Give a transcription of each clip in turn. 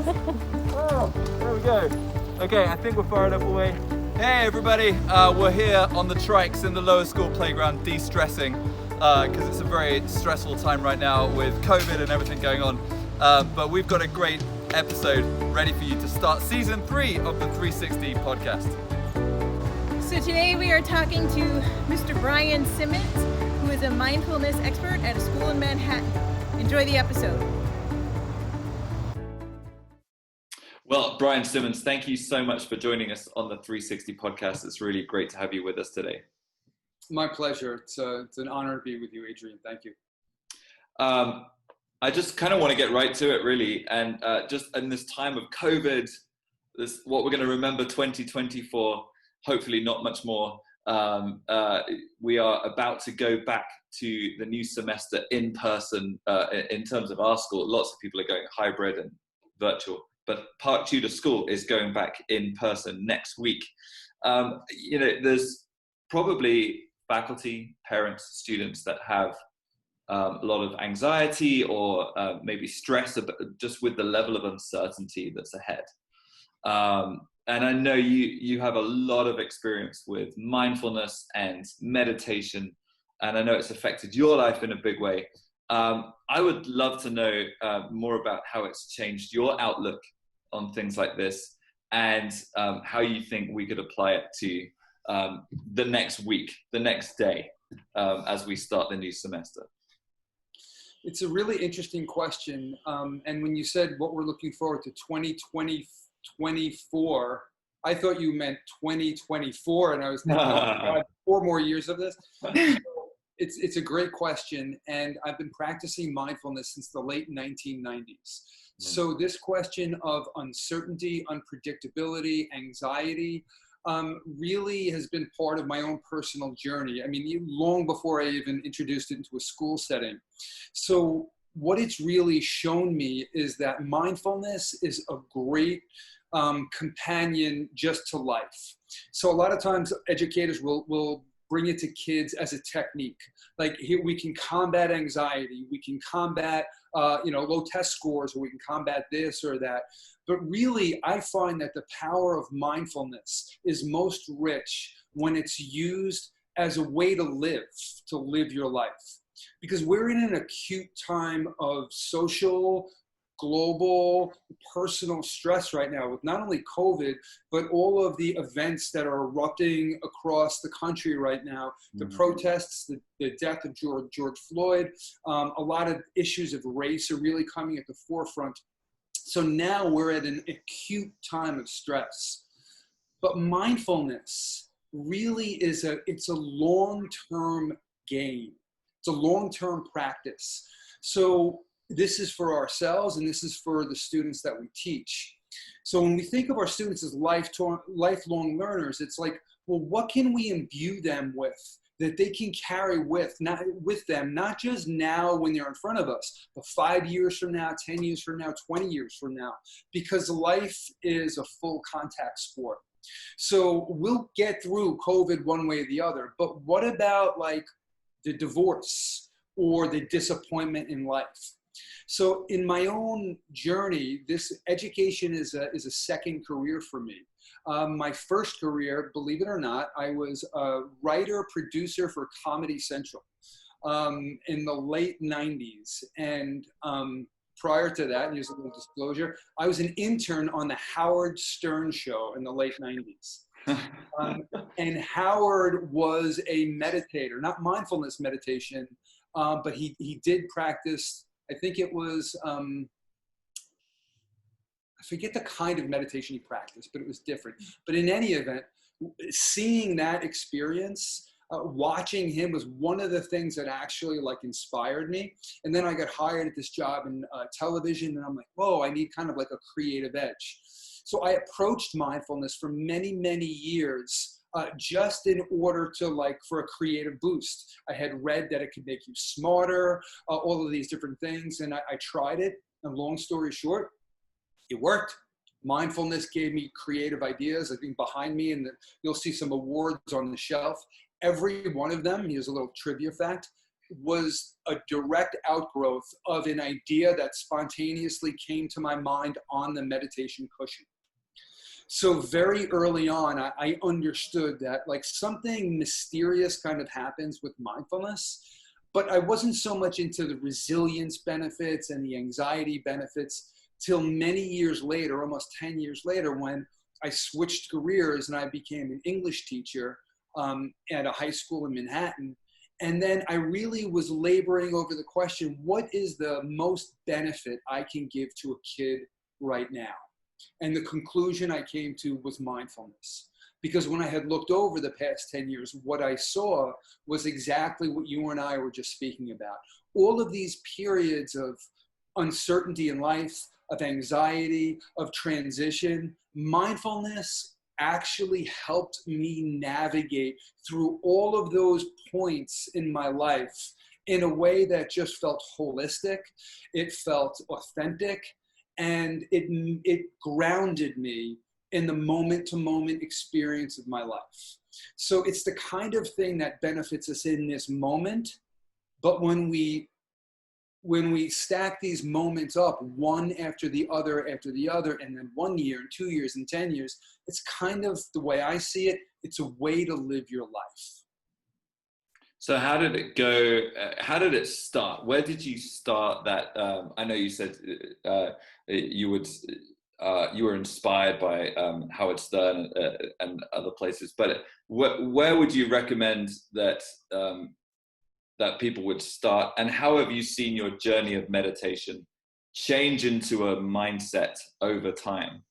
Oh, there we go. Okay, I think we're far enough away. Hey everybody, we're here on the trikes in the lower school playground de-stressing because it's a very stressful time right now with COVID and everything going on. But we've got a great episode ready for you to start season 3 of the 360 podcast. So today we are talking to Mr. Brian Simmons, who is a mindfulness expert at a school in Manhattan. Enjoy the episode. Well, Brian Simmons, thank you so much for joining us on the 360 podcast. It's really great to have you with us today. My pleasure. It's an honor to be with you, Adrian. Thank you. I just kind of want to get right to it, really. And just in this time of COVID, this what we're going to remember 2024, hopefully not much more. We are about to go back to the new semester in person in terms of our school. Lots of people are going hybrid and virtual. But Park Tudor School is going back in person next week. There's probably faculty, parents, students that have a lot of anxiety or maybe stress just with the level of uncertainty that's ahead. And I know you have a lot of experience with mindfulness and meditation, and I know it's affected your life in a big way. I would love to know more about how it's changed your outlook on things like this and how you think we could apply it to the next week, the next day, as we start the new semester. It's a really interesting question. And when you said what we're looking forward to 2024, I thought you meant 2024, and I was thinking, oh my God, 4 more years of this. It's a great question, and I've been practicing mindfulness since the late 1990s. So this question of uncertainty, unpredictability, anxiety, really has been part of my own personal journey. I mean, long before I even introduced it into a school setting. So what it's really shown me is that mindfulness is a great companion just to life. So a lot of times educators will bring it to kids as a technique. Like here we can combat anxiety, we can combat low test scores, or we can combat this or that. But really, I find that the power of mindfulness is most rich when it's used as a way to live your life. Because we're in an acute time of social, global, personal stress right now with not only COVID, but all of the events that are erupting across the country right now, the protests, the death of George Floyd, a lot of issues of race are really coming at the forefront. So now we're at an acute time of stress. But mindfulness really it's a long-term game. It's a long-term practice. So this is for ourselves, and this is for the students that we teach. So when we think of our students as lifelong learners, it's like, well, what can we imbue them with that they can carry with them, not just now when they're in front of us, but 5 years from now, 10 years from now, 20 years from now, because life is a full contact sport. So we'll get through COVID one way or the other, but what about like the divorce or the disappointment in life? So in my own journey, this education is a second career for me. My first career, believe it or not, I was a writer, producer for Comedy Central in the late 90s. And prior to that, and here's a little disclosure, I was an intern on the Howard Stern show in the late 90s. And Howard was a meditator, not mindfulness meditation, but he did practice. I think it was, I forget the kind of meditation he practiced, but it was different. But in any event, seeing that experience, watching him was one of the things that actually like inspired me. And then I got hired at this job in television, and I'm like, whoa, I need kind of like a creative edge. So I approached mindfulness for many, many years, just in order to for a creative boost. I had read that it could make you smarter, all of these different things. And I tried it. And long story short, it worked. Mindfulness gave me creative ideas. I think behind me, and you'll see some awards on the shelf. Every one of them, here's a little trivia fact, was a direct outgrowth of an idea that spontaneously came to my mind on the meditation cushion. So very early on, I understood that like something mysterious kind of happens with mindfulness, but I wasn't so much into the resilience benefits and the anxiety benefits till many years later, almost 10 years later, when I switched careers and I became an English teacher at a high school in Manhattan. And then I really was laboring over the question, what is the most benefit I can give to a kid right now? And the conclusion I came to was mindfulness. Because when I had looked over the past 10 years, what I saw was exactly what you and I were just speaking about. All of these periods of uncertainty in life, of anxiety, of transition, mindfulness actually helped me navigate through all of those points in my life in a way that just felt holistic, it felt authentic, and it grounded me in the moment-to-moment experience of my life. So it's the kind of thing that benefits us in this moment, but when we stack these moments up one after the other, and then 1 year and 2 years and 10 years, it's kind of the way I see it. It's a way to live your life. So how did it go? How did it start? Where did you start that? I know you said you were inspired by Howard Stern and other places, but where would you recommend that that people would start, and how have you seen your journey of meditation change into a mindset over time?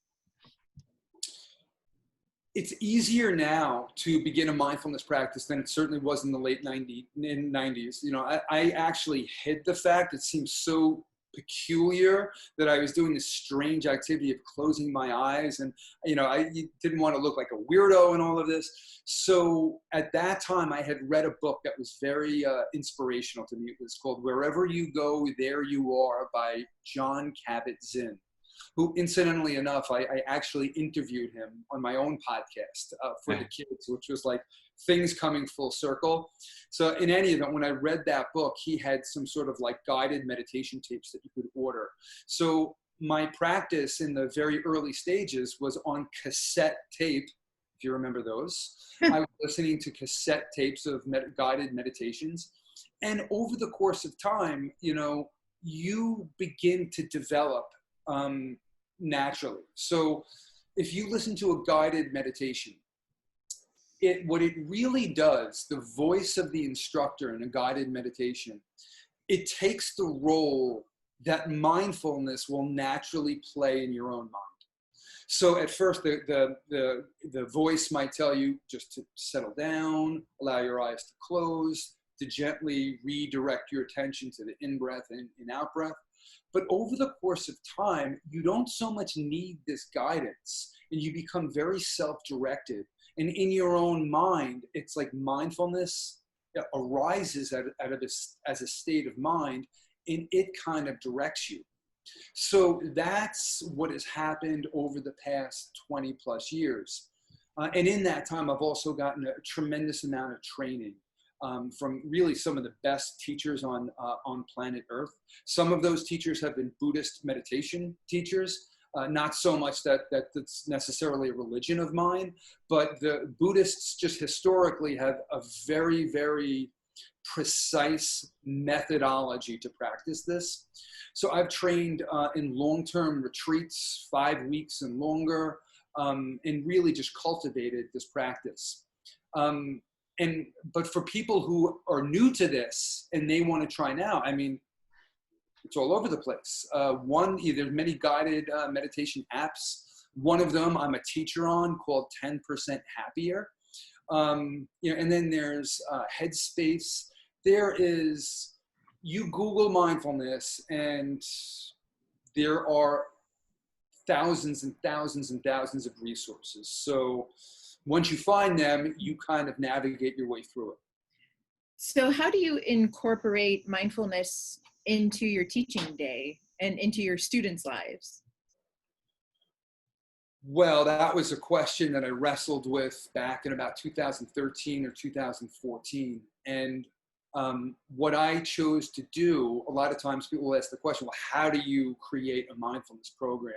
It's easier now to begin a mindfulness practice than it certainly was in the late 90s. You know, I actually hid the fact. It seems so peculiar that I was doing this strange activity of closing my eyes, and you know, I didn't want to look like a weirdo and all of this. So at that time I had read a book that was very inspirational to me. It was called Wherever You Go, There You Are by Jon Kabat-Zinn, who incidentally enough, I actually interviewed him on my own podcast for the kids, which was like things coming full circle. So in any event, when I read that book, he had some sort of like guided meditation tapes that you could order. So my practice in the very early stages was on cassette tape, if you remember those. I was listening to cassette tapes of guided meditations. And over the course of time, you know, you begin to develop naturally. So if you listen to a guided meditation, what it really does, the voice of the instructor in a guided meditation, it takes the role that mindfulness will naturally play in your own mind. So at first, the voice might tell you just to settle down, allow your eyes to close, to gently redirect your attention to the in-breath and out-breath. But over the course of time, you don't so much need this guidance, and you become very self-directed. And in your own mind, it's like mindfulness arises as a state of mind, and it kind of directs you. So that's what has happened over the past 20 plus years. And in that time, I've also gotten a tremendous amount of training from really some of the best teachers on planet Earth. Some of those teachers have been Buddhist meditation teachers. Not so much that that's necessarily a religion of mine, but the Buddhists just historically have a very, very precise methodology to practice this. So I've trained in long-term retreats, 5 weeks and longer, and really just cultivated this practice. But for people who are new to this and they want to try now, I mean, it's all over the place. There's many guided meditation apps. One of them I'm a teacher on called 10% Happier. And then there's Headspace. You Google mindfulness and there are thousands and thousands and thousands of resources. So once you find them, you kind of navigate your way through it. So how do you incorporate mindfulness into your teaching day and into your students' lives? Well, that was a question that I wrestled with back in about 2013 or 2014. And What I chose to do, a lot of times people will ask the question, well, how do you create a mindfulness program?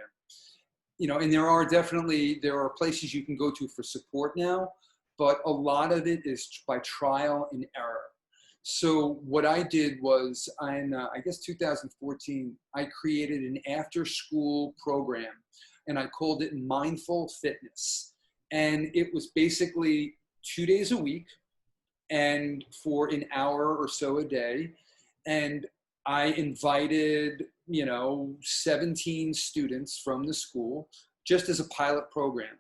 You know, and there are places you can go to for support now, but a lot of it is by trial and error. So what I did was in, I guess 2014, I created an after-school program, and I called it Mindful Fitness. And it was basically 2 days a week and for an hour or so a day. And I invited, 17 students from the school just as a pilot program.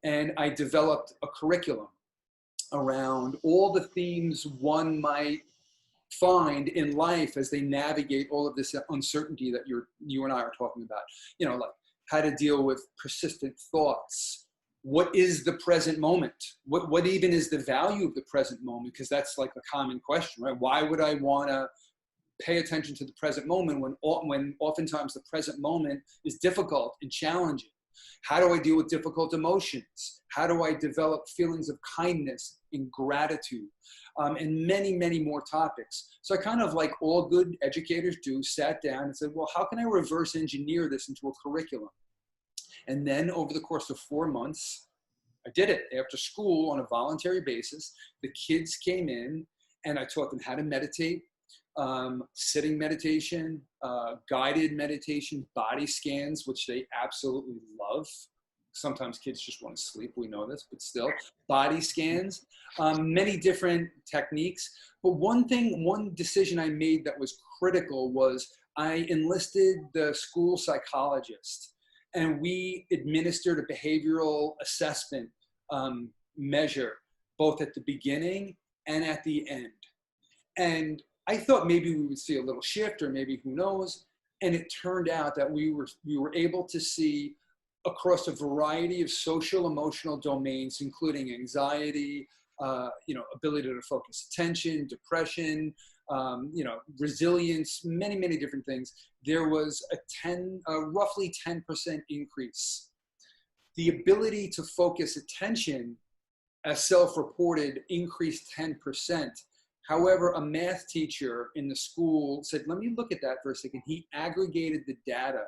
And I developed a curriculum around all the themes one might find in life as they navigate all of this uncertainty that you and I are talking about. Like how to deal with persistent thoughts. What is the present moment? What even is the value of the present moment? Because that's like a common question, right? Why would I want to pay attention to the present moment when oftentimes the present moment is difficult and challenging? How do I deal with difficult emotions? How do I develop feelings of kindness and gratitude? And many, many more topics. So I kind of, like all good educators do, sat down and said, well, how can I reverse engineer this into a curriculum? And then over the course of 4 months, I did it after school on a voluntary basis. The kids came in and I taught them how to meditate, sitting meditation, guided meditation, body scans, which they absolutely love. Sometimes kids just want to sleep, we know this, but still, body scans, many different techniques. But one decision I made that was critical was I enlisted the school psychologist, and we administered a behavioral assessment measure, both at the beginning and at the end. And I thought maybe we would see a little shift, or maybe who knows. And it turned out that we were able to see across a variety of social emotional domains, including anxiety, ability to focus attention, depression, resilience, many, many different things. There was a roughly 10% increase. The ability to focus attention, as self-reported, increased 10%. However, a math teacher in the school said, let me look at that for a second. He aggregated the data.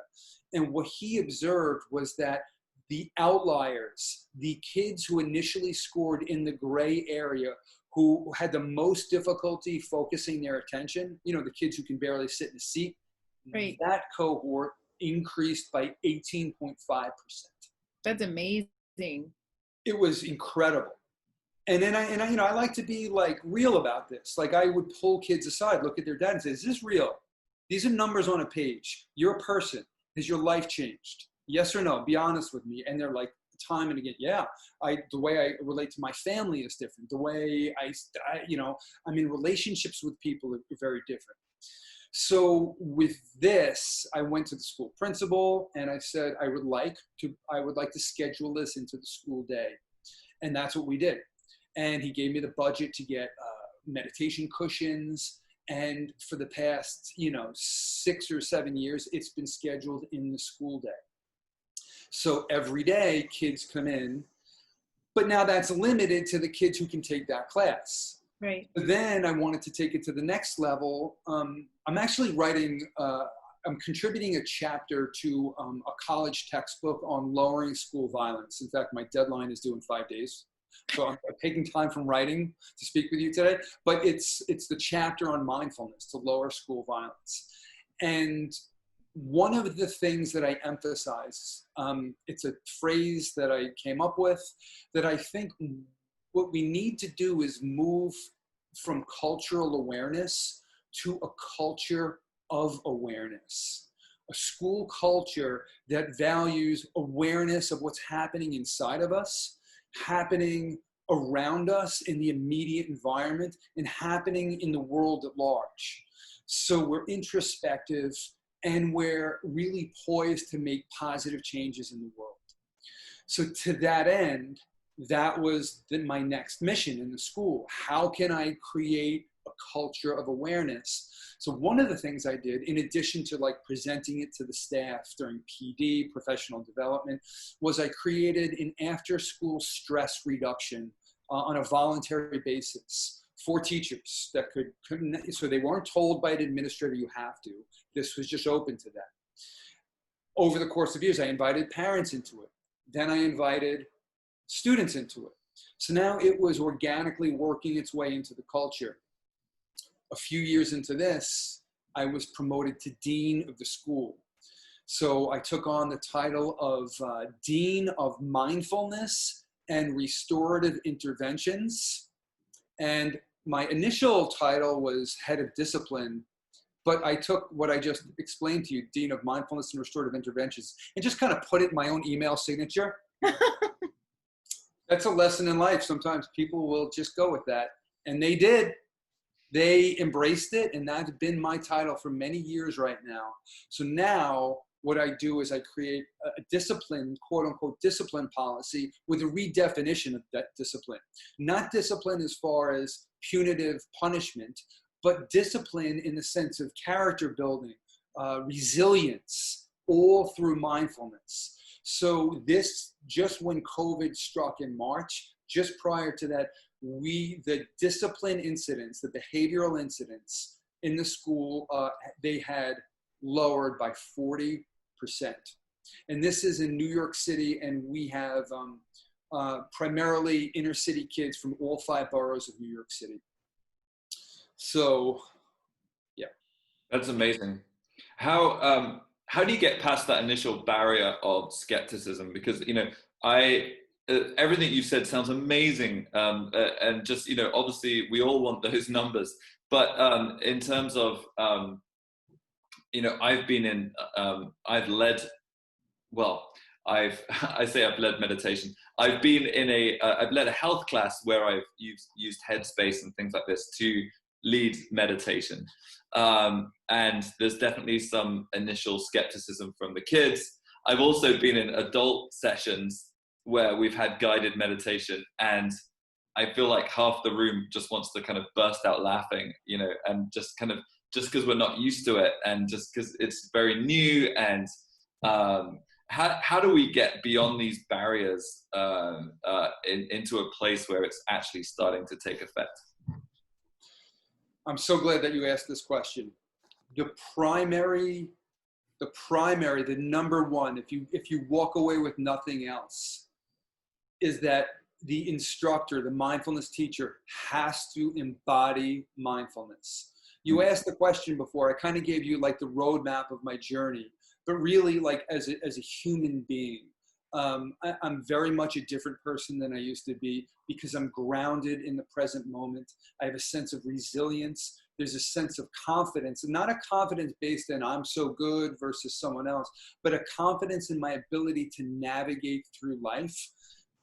And what he observed was that the outliers, the kids who initially scored in the gray area, who had the most difficulty focusing their attention, the kids who can barely sit in a seat, right, that cohort increased by 18.5%. That's amazing. It was incredible. And then I like to be like real about this. Like I would pull kids aside, look at their data and say, is this real? These are numbers on a page. You're a person. Has your life changed? Yes or no? Be honest with me. And they're like, time and again, yeah. The way I relate to my family is different. The way I'm in relationships with people are very different. So with this, I went to the school principal and I said, I would like to schedule this into the school day. And that's what we did. And he gave me the budget to get meditation cushions. And for the past, 6 or 7 years, it's been scheduled in the school day. So every day kids come in, but now that's limited to the kids who can take that class. Right. But then I wanted to take it to the next level. I'm actually I'm contributing a chapter to a college textbook on lowering school violence. In fact, my deadline is due in 5 days. So I'm taking time from writing to speak with you today, but it's the chapter on mindfulness to lower school violence. And one of the things that I emphasize, it's a phrase that I came up with, that I think what we need to do is move from cultural awareness to a culture of awareness. A school culture that values awareness of what's happening inside of us, happening around us in the immediate environment, and happening in the world at large. So we're introspective and we're really poised to make positive changes in the world. So to that end, that was my next mission in the school. How can I create a culture of awareness? So one of the things I did, in addition to like presenting it to the staff during PD, professional development, was I created an after-school stress reduction on a voluntary basis for teachers that couldn't, so they weren't told by an administrator you have to. This was just open to them. Over the course of years, I invited parents into it. Then I invited students into it. So now it was organically working its way into the culture. A few years into this, I was promoted to dean of the school. So I took on the title of Dean of Mindfulness and Restorative Interventions. And my initial title was Head of Discipline, but I took what I just explained to you, Dean of Mindfulness and Restorative Interventions, and just kind of put it in my own email signature. That's a lesson in life. Sometimes people will just go with that. And they did. They embraced it, and that's been my title for many years right now. So now what I do is I create a discipline, quote unquote, discipline policy with a redefinition of that discipline. Not discipline as far as punitive punishment, but discipline in the sense of character building, resilience, all through mindfulness. So this, just when COVID struck in March, just prior to that, the discipline incidents, the behavioral incidents in the school, they had lowered by 40%. And this is in New York City, and we have primarily inner city kids from all 5 boroughs of New York City. So, yeah. That's amazing. How do you get past that initial barrier of skepticism? Because, everything you said sounds amazing. And just, obviously we all want those numbers, but in terms of, I've led meditation. I've been in I've led a health class where I've used Headspace and things like this to lead meditation. And there's definitely some initial skepticism from the kids. I've also been in adult sessions where we've had guided meditation, and I feel like half the room just wants to kind of burst out laughing, and just because we're not used to it, and just because it's very new. And how do we get beyond these barriers into a place where it's actually starting to take effect? I'm so glad that you asked this question. The number one, if you walk away with nothing else, is that the instructor, the mindfulness teacher, has to embody mindfulness. You asked the question before, I kind of gave you like the roadmap of my journey, but really like as a human being, I'm very much a different person than I used to be because I'm grounded in the present moment. I have a sense of resilience. There's a sense of confidence, and not a confidence based on I'm so good versus someone else, but a confidence in my ability to navigate through life.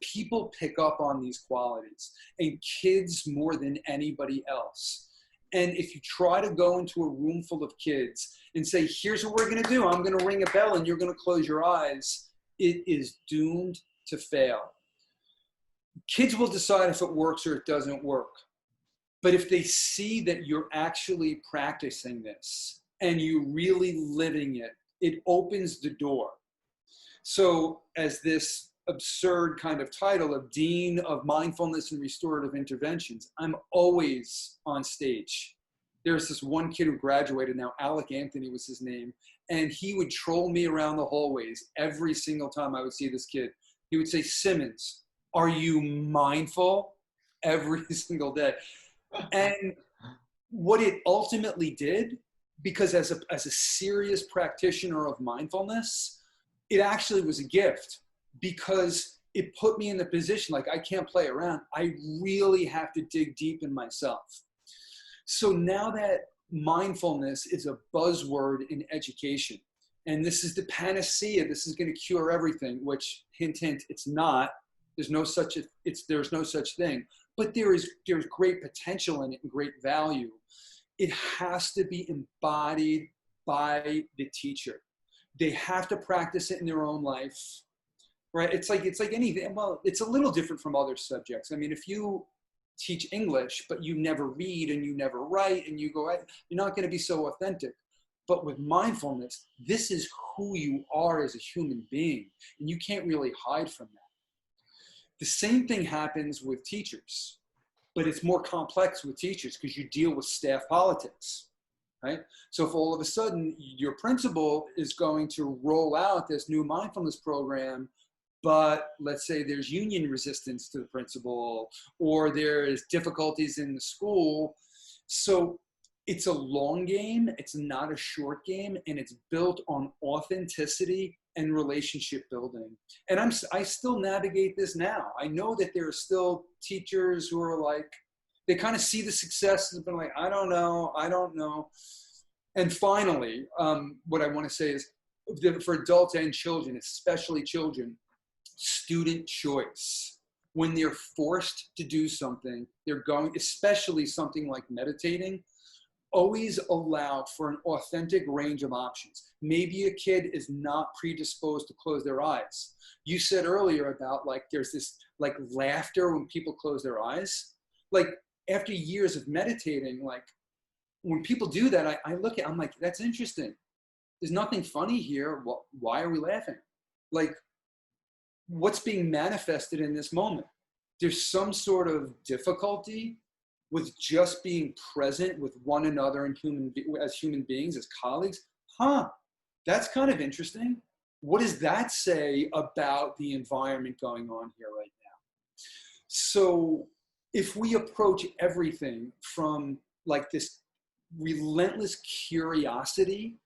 People pick up on these qualities, and kids more than anybody else. And if you try to go into a room full of kids and say, here's what we're going to do, I'm going to ring a bell and you're going to close your eyes, it is doomed to fail. Kids will decide if it works or it doesn't work. But if they see that you're actually practicing this and you're really living it, it opens the door. So as this absurd kind of title of Dean of Mindfulness and Restorative Interventions, I'm always on stage. There's this one kid who graduated now, Alec Anthony was his name, and he would troll me around the hallways every single time I would see this kid. He would say, Simmons, are you mindful? Every single day. And what it ultimately did, because as a serious practitioner of mindfulness, it actually was a gift, because it put me in the position, like I can't play around. I really have to dig deep in myself. So now that mindfulness is a buzzword in education, and this is the panacea, this is going to cure everything, which hint, hint, it's not. There's no such thing, but there's great potential in it and great value. It has to be embodied by the teacher. They have to practice it in their own life, right? It's like anything. Well, it's a little different from other subjects. I mean, if you teach English, but you never read and you never write and you go, you're not going to be so authentic. But with mindfulness, this is who you are as a human being, and you can't really hide from that. The same thing happens with teachers. but it's more complex with teachers because you deal with staff politics, right? So if all of a sudden your principal is going to roll out this new mindfulness program, but let's say there's union resistance to the principal, or there's difficulties in the school. So it's a long game, it's not a short game, and it's built on authenticity and relationship building. And I still navigate this now. I know that there are still teachers who are like, they kind of see the success and been like, I don't know. And finally, what I want to say is for adults and children, especially children, student choice. When they're forced to do something, they're going, especially something like meditating, always allow for an authentic range of options. Maybe a kid is not predisposed to close their eyes. You said earlier about like, there's this like laughter when people close their eyes. Like after years of meditating, like when people do that, I look at, I'm like, that's interesting. There's nothing funny here. Why are we laughing? Like, what's being manifested in this moment? There's some sort of difficulty with just being present with one another and as human beings, as colleagues. That's kind of interesting. What does that say about the environment going on here right now? So if we approach everything from like this relentless curiosity,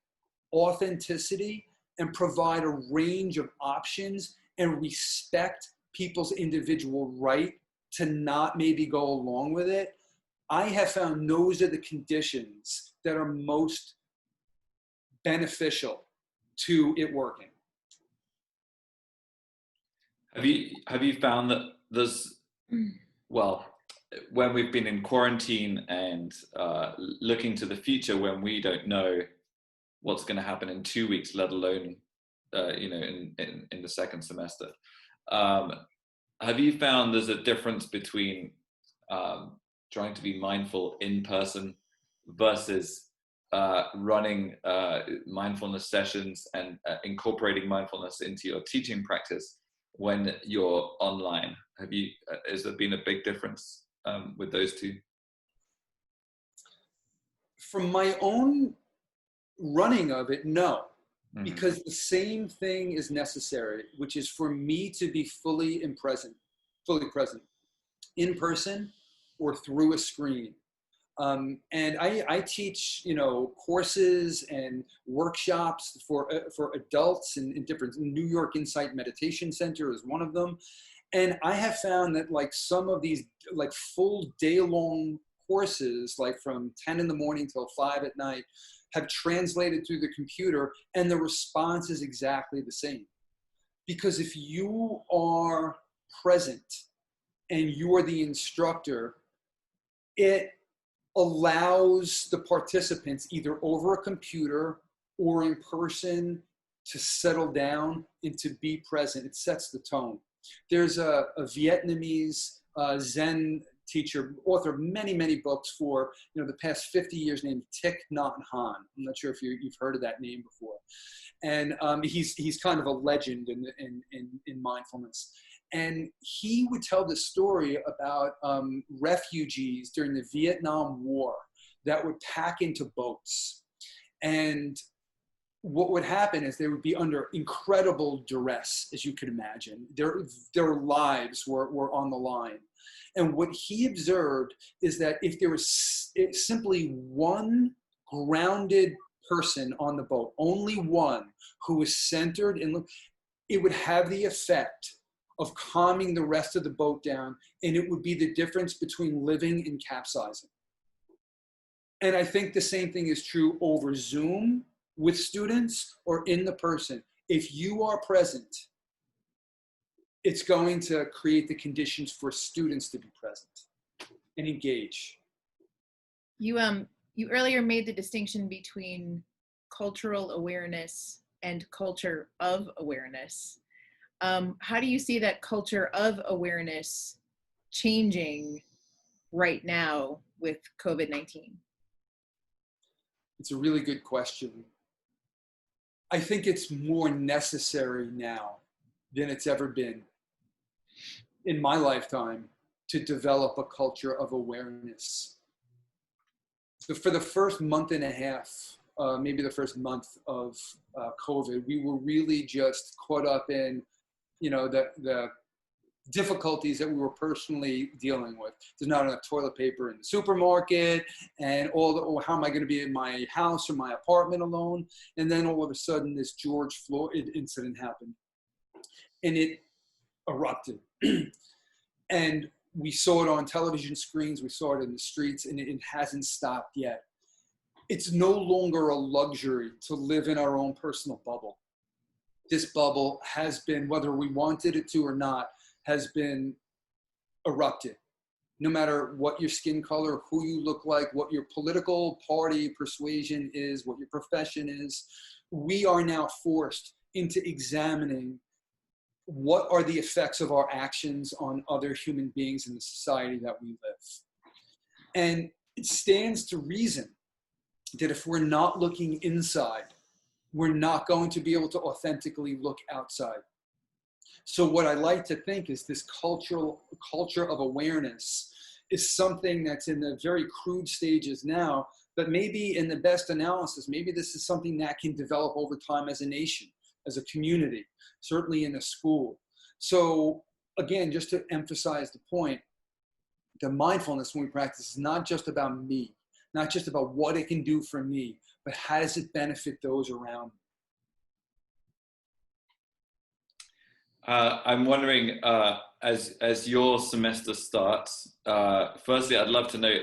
authenticity, and provide a range of options and respect people's individual right to not maybe go along with it, I have found those are the conditions that are most beneficial to it working. Have you found that there's, well, when we've been in quarantine and looking to the future, when we don't know what's going to happen in 2 weeks, let alone in the second semester, have you found there's a difference between trying to be mindful in person versus running mindfulness sessions and incorporating mindfulness into your teaching practice when you're online? Has there been a big difference with those two? From my own running of it, no. Because the same thing is necessary, which is for me to be fully present, in person or through a screen. And I teach, courses and workshops for adults in different. New York Insight Meditation Center is one of them, and I have found that like some of these like full day-long courses, like from 10 in the morning till 5 at night, have translated through the computer, and the response is exactly the same. Because if you are present and you are the instructor, it allows the participants either over a computer or in person to settle down and to be present. It sets the tone. There's a Vietnamese Zen teacher, author of many, many books for the past 50 years, named Thich Nhat Hanh. I'm not sure if you've heard of that name before. And he's kind of a legend in mindfulness. And he would tell this story about refugees during the Vietnam War that would pack into boats. And what would happen is they would be under incredible duress, as you could imagine. Their lives were on the line. And what he observed is that if there was simply one grounded person on the boat, only one who was centered, it would have the effect of calming the rest of the boat down, and it would be the difference between living and capsizing. And I think the same thing is true over Zoom with students or in the person. If you are present, it's going to create the conditions for students to be present and engage. You earlier made the distinction between cultural awareness and culture of awareness. How do you see that culture of awareness changing right now with COVID-19? It's a really good question. I think it's more necessary now than it's ever been in my lifetime to develop a culture of awareness. So for the first month and a half, maybe the first month of COVID, we were really just caught up in, the difficulties that we were personally dealing with. There's not enough toilet paper in the supermarket, and how am I going to be in my house or my apartment alone? And then all of a sudden, this George Floyd incident happened, and it erupted. And we saw it on television screens, we saw it in the streets, and it hasn't stopped yet. It's no longer a luxury to live in our own personal bubble. This bubble has been, whether we wanted it to or not, has been erupted. No matter what your skin color, who you look like, what your political party persuasion is, what your profession is, we are now forced into examining what are the effects of our actions on other human beings in the society that we live. And it stands to reason that if we're not looking inside, we're not going to be able to authentically look outside. So what I like to think is this culture of awareness is something that's in the very crude stages now, but maybe in the best analysis, maybe this is something that can develop over time as a nation, as a community, certainly in a school. So again, just to emphasize the point, the mindfulness when we practice is not just about me, not just about what it can do for me, but how does it benefit those around me? I'm wondering, as your semester starts, firstly, I'd love to know,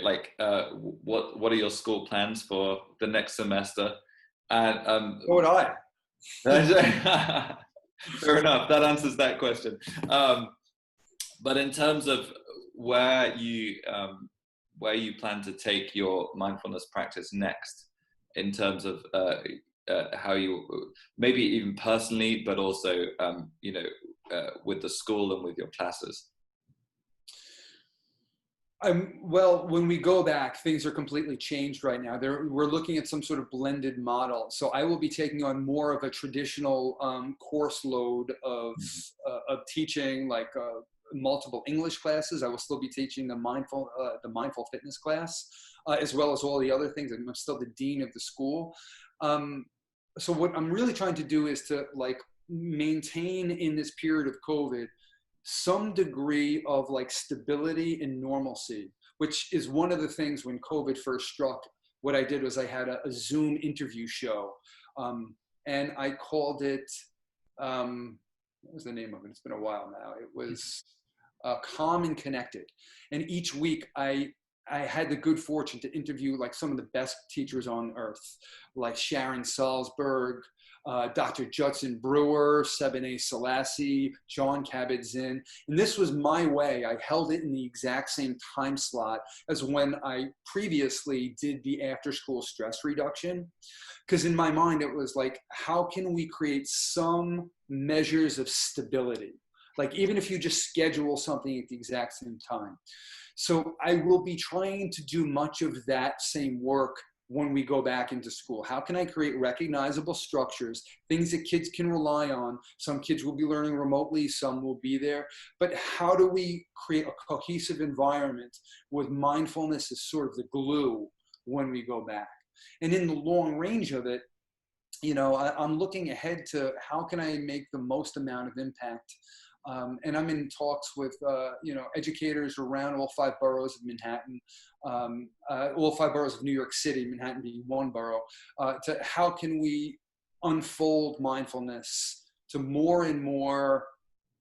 what are your school plans for the next semester? And So would I. Fair enough. That answers that question. But in terms of where you plan to take your mindfulness practice next, in terms of how you, maybe even personally, but also with the school and with your classes? Well, when we go back, things are completely changed right now. We're looking at some sort of blended model. So I will be taking on more of a traditional course load of teaching, like multiple English classes. I will still be teaching the mindful fitness class, as well as all the other things. I'm still the dean of the school. So what I'm really trying to do is to maintain in this period of COVID some degree of stability and normalcy, which is one of the things when COVID first struck. What I did was I had a Zoom interview show, and I called it, what was the name of it? It's been a while now. It was Calm and Connected. And each week I had the good fortune to interview some of the best teachers on earth, like Sharon Salzberg, Dr. Judson Brewer, Sebene Selassie, John Kabat-Zinn. And this was my way. I held it in the exact same time slot as when I previously did the after-school stress reduction. Because in my mind, it was how can we create some measures of stability? Even if you just schedule something at the exact same time. So I will be trying to do much of that same work when we go back into school. How can I create recognizable structures, things that kids can rely on? Some kids will be learning remotely, some will be there. But how do we create a cohesive environment with mindfulness as sort of the glue when we go back? And in the long range of it, I'm looking ahead to how can I make the most amount of impact. And I'm in talks with, educators around all 5 boroughs of Manhattan, all 5 boroughs of New York City, Manhattan being one borough, to how can we unfold mindfulness to more and more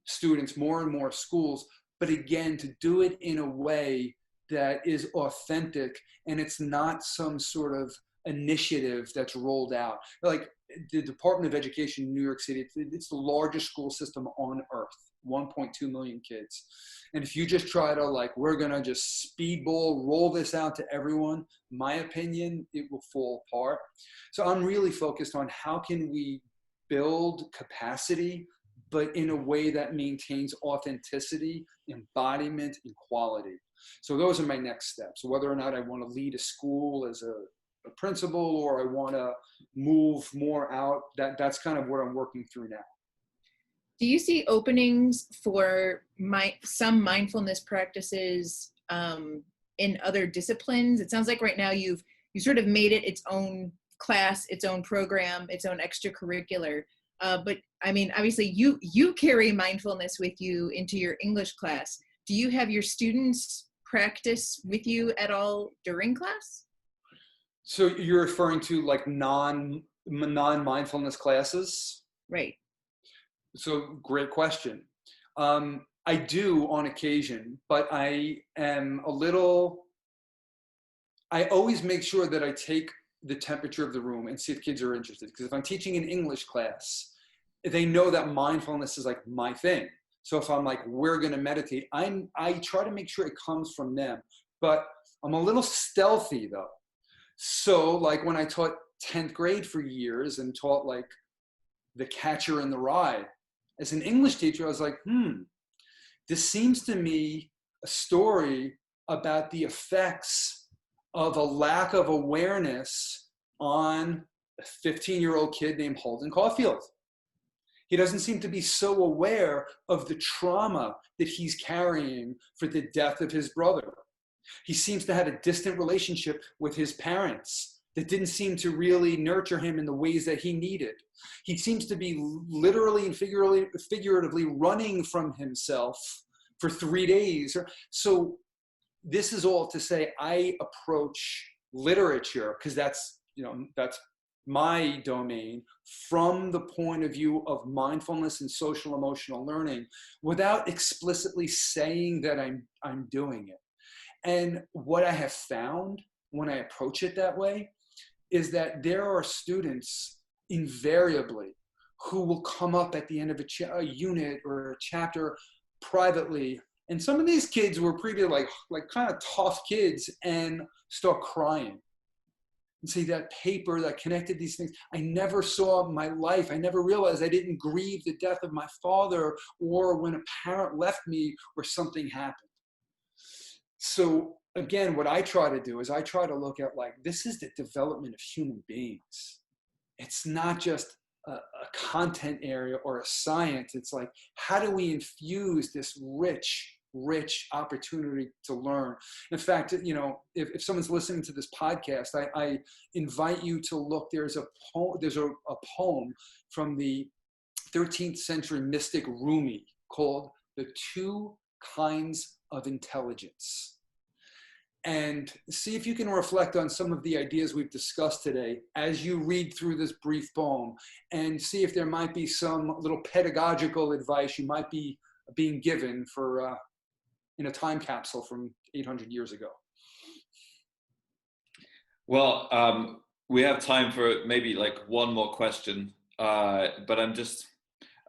students, more and more schools, but again, to do it in a way that is authentic and it's not some sort of initiative that's rolled out. The Department of Education in New York City, it's the largest school system on earth, 1.2 million kids. And if you just try to we're gonna just speedball, roll this out to everyone, my opinion, it will fall apart. So I'm really focused on how can we build capacity, but in a way that maintains authenticity, embodiment, and quality. So those are my next steps. Whether or not I want to lead a school as a principal or I want to move more out, that's kind of what I'm working through now. Do you see openings for some mindfulness practices in other disciplines? It sounds like right now you sort of made it its own class, its own program, its own extracurricular. But I mean, obviously you carry mindfulness with you into your English class. Do you have your students practice with you at all during class? So you're referring to like non-mindfulness classes? Right. So great question. I do on occasion, but I always make sure that I take the temperature of the room and see if kids are interested. Because if I'm teaching an English class, they know that mindfulness is like my thing. So if I'm like, we're going to meditate, I try to make sure it comes from them. But I'm a little stealthy though. So like when I taught 10th grade for years and taught like The Catcher in the Rye, as an English teacher, I was like, this seems to me a story about the effects of a lack of awareness on a 15-year-old kid named Holden Caulfield. He doesn't seem to be so aware of the trauma that he's carrying for the death of his brother. He seems to have a distant relationship with his parents that didn't seem to really nurture him in the ways that he needed. He seems to be literally and figuratively running from himself for 3 days. So this is all to say I approach literature, because that's my domain, from the point of view of mindfulness and social emotional learning without explicitly saying that I'm doing it. And what I have found when I approach it that way is that there are students invariably who will come up at the end of a unit or a chapter privately. And some of these kids were previously like kind of tough kids and start crying and say that paper that connected these things. I never saw in my life. I never realized I didn't grieve the death of my father or when a parent left me or something happened. So again, what I try to do is I try to look at like, this is the development of human beings. It's not just a content area or a science. It's like, how do we infuse this rich opportunity to learn? In fact, if someone's listening to this podcast, I invite you to look. There's a poem from the 13th century mystic Rumi called The Two Kinds of Intelligence. And see if you can reflect on some of the ideas we've discussed today as you read through this brief poem, and see if there might be some little pedagogical advice you might be being given for in a time capsule from 800 years ago. Well, we have time for maybe like one more question, but I'm just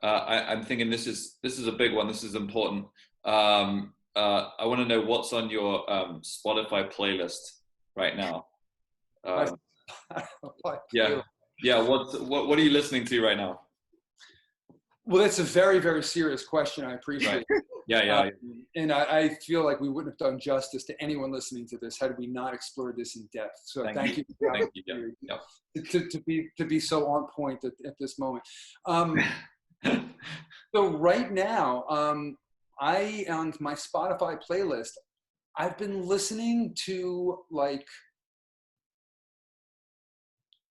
I'm thinking this is a big one. This is important. I want to know what's on your Spotify playlist right now. Yeah. What are you listening to right now? Well, that's a very, very serious question. I appreciate it. Yeah. And I feel like we wouldn't have done justice to anyone listening to this had we not explored this in depth. So thank you for the opportunity to be so on point at this moment. So right now, on my Spotify playlist, I've been listening to like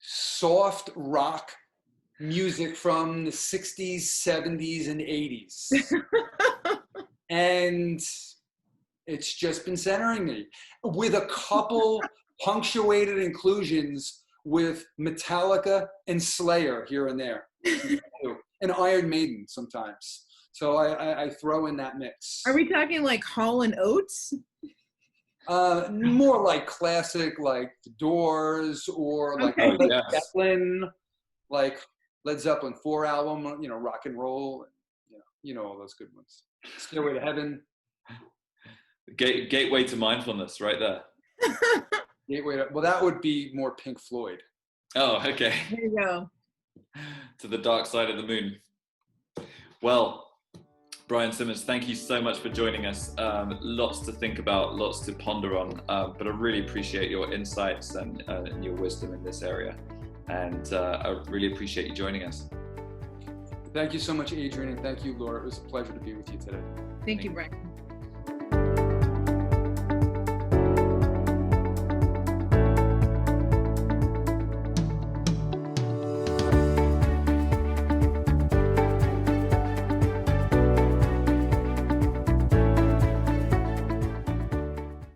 soft rock music from the 60s, 70s, and 80s. And it's just been centering me with a couple punctuated inclusions with Metallica and Slayer here and there, and Iron Maiden sometimes. So I throw in that mix. Are we talking like Hall & Oates? More like classic, like The Doors, or like Led Zeppelin, like Led Zeppelin 4 album, rock and roll, all those good ones. Stairway to Heaven. Gateway to mindfulness, right there. Well, that would be more Pink Floyd. Oh, okay. There you go. To the dark side of the moon. Well, Brian Simmons, thank you so much for joining us. Lots to think about, lots to ponder on, but I really appreciate your insights and your wisdom in this area. And I really appreciate you joining us. Thank you so much, Adrian, and thank you, Laura. It was a pleasure to be with you today. Thank you, Brian.